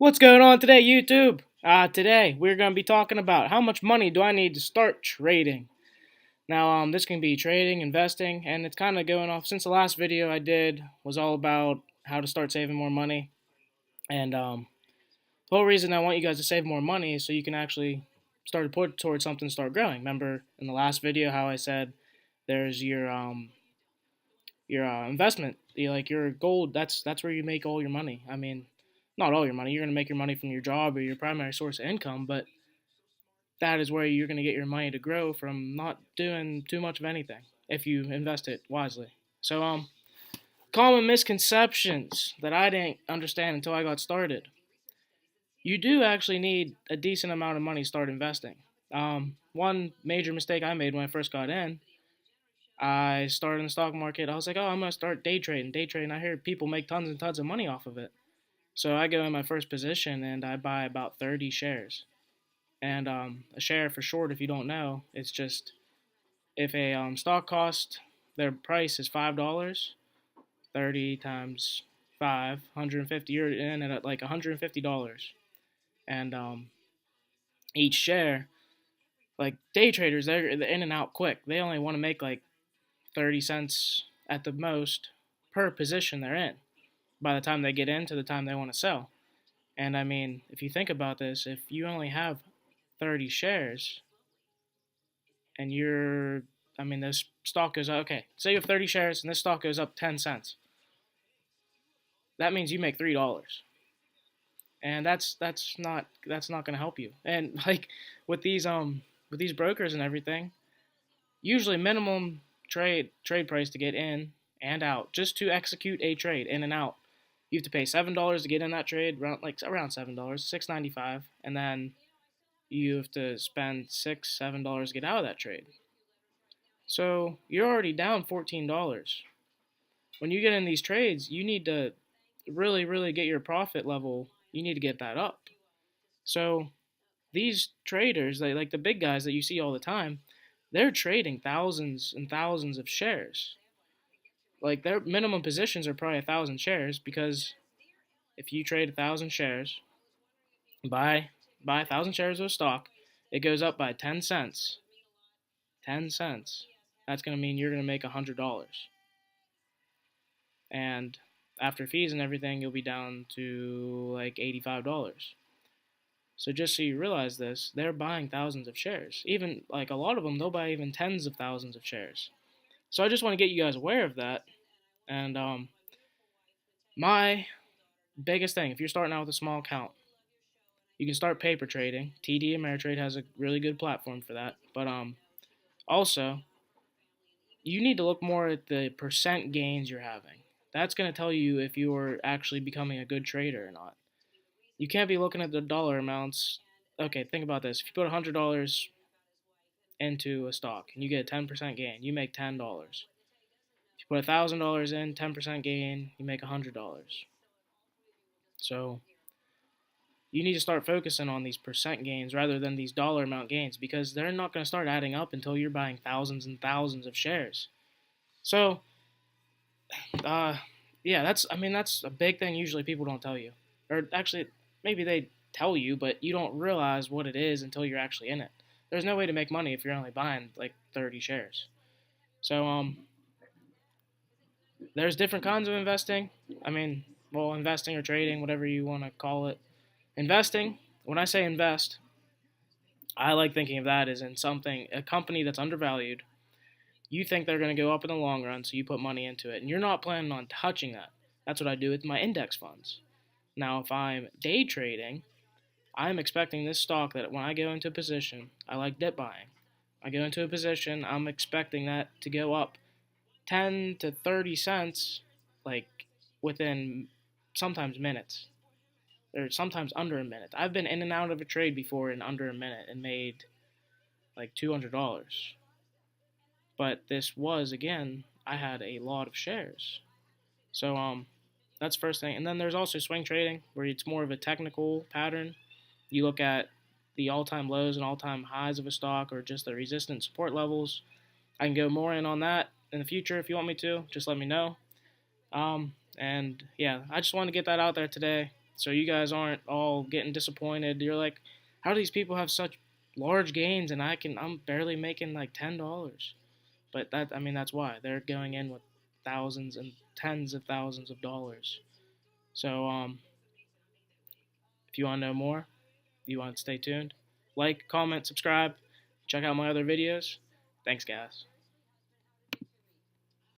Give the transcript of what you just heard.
What's going on today, YouTube? Today we're going to be talking about how much money do I need to start trading. Now, this can be trading, investing, and it's kind of going off since the last video I did was all about how to start saving more money. And the whole reason I want you guys to save more money is so you can actually start to put towards something to start growing. Remember in the last video how I said there's your investment, like your gold. That's where you make all your money. I mean, not all your money. You're gonna make your money from your job or your primary source of income, but that is where you're gonna get your money to grow from not doing too much of anything if you invest it wisely. So common misconceptions that I didn't understand until I got started. You do actually need a decent amount of money to start investing. One major mistake I made when I first got in, I started in the stock market. I was like, oh, I'm gonna start day trading. Day trading. I hear people make tons and tons of money off of it. So I go in my first position and I buy about 30 shares. And a share for short, if you don't know, it's just if a stock cost their price is $5, 30 times 5, 150. You're in at like $150. And each share, like day traders, they're in and out quick. They only want to make like 30 cents at the most per position they're in by the time they get in to the time they want to sell. And I mean, if you think about this, if you only have 30 shares and I mean, this stock goes up, okay, say you have 30 shares and this stock goes up 10 cents. That means you make $3. And that's not going to help you. And like with these brokers and everything, usually minimum trade price to get in and out just to execute a trade in and out. You have to pay $7 to get in that trade, around $7, $6.95, and then you have to spend $7 to get out of that trade. So you're already down $14. When you get in these trades, you need to really, really get your profit level. You need to get that up. So these traders, like the big guys that you see all the time, they're trading thousands and thousands of shares. Like their minimum positions are probably 1,000 shares because if you trade 1,000 shares, buy 1,000 shares of stock, it goes up by 10 cents. 10 cents. That's gonna mean you're gonna make $100, and after fees and everything, you'll be down to like $85. So just so you realize this, they're buying thousands of shares. Even like a lot of them, they'll buy even tens of thousands of shares. So I just want to get you guys aware of that. And my biggest thing, if you're starting out with a small account, you can start paper trading. TD Ameritrade has a really good platform for that. But also, you need to look more at the percent gains you're having. That's going to tell you if you're actually becoming a good trader or not. You can't be looking at the dollar amounts. Okay, think about this. If you put $100 into a stock and you get a 10% gain, you make $10. If you put $1,000 in, 10% gain, you make $100. So you need to start focusing on these percent gains rather than these dollar amount gains because they're not going to start adding up until you're buying thousands and thousands of shares. So, uh, yeah, that's a big thing. Usually people don't tell you, or actually maybe they tell you, but you don't realize what it is until you're actually in it. There's no way to make money if you're only buying like 30 shares. So there's different kinds of investing. I mean, well, investing or trading, whatever you want to call it. Investing, when I say invest, I like thinking of that as in something, a company that's undervalued. You think they're going to go up in the long run, so you put money into it, and you're not planning on touching that. That's what I do with my index funds. Now, if I'm day trading, I'm expecting this stock that when I go into a position, I like dip buying. I go into a position, I'm expecting that to go up 10 to 30 cents, like within sometimes minutes, or sometimes under a minute. I've been in and out of a trade before in under a minute and made like $200. But this was, again, I had a lot of shares. So that's first thing. And then there's also swing trading where it's more of a technical pattern. You look at the all-time lows and all-time highs of a stock or just the resistance support levels. I can go more in on that in the future if you want me to. Just let me know. And yeah, I just wanted to get that out there today. So you guys aren't all getting disappointed. You're like, how do these people have such large gains and I'm barely making like $10? But that, I mean, that's why they're going in with thousands and tens of thousands of dollars. So if you want to know more, you want to stay tuned, like, comment, subscribe, check out my other videos. Thanks, guys.